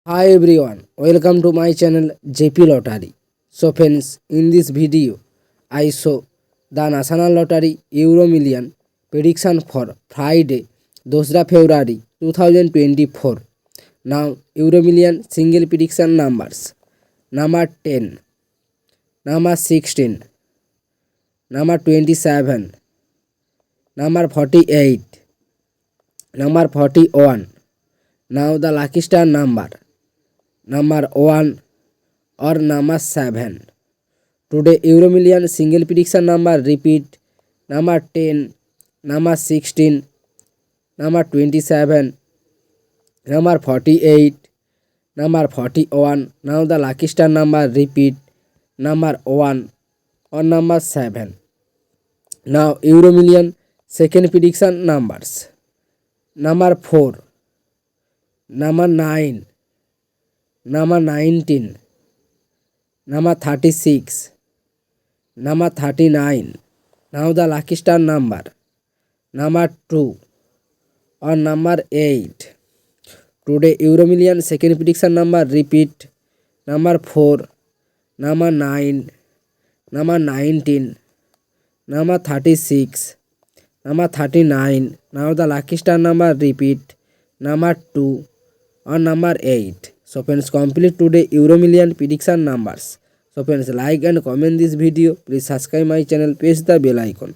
Hi everyone, welcome to my channel JP Lottery. So friends, in this video, I show the National Lottery Euro Million prediction for Friday, 2nd February 2024. Now, Euro Million single prediction numbers. Number 10, number 16, number 27, number 48, number 41. Now the lucky star number 1 or number 7. Today Euro Million single prediction number repeat number 10, number 16, number 27, number 48, number 41. Now the lucky star number repeat number 1 or number 7. Now Euro Million second prediction numbers number 4, number 9, number 19, number 36, number 39. Now the lucky star number 2 or number 8. Today Euro Million second prediction number repeat number 4, number 9, number 19, number 36, number 39. Now the lucky star number repeat number 2 or number 8. So friends, complete today Euro Million prediction numbers. So friends, like and comment this video. Please subscribe my channel, press the bell icon.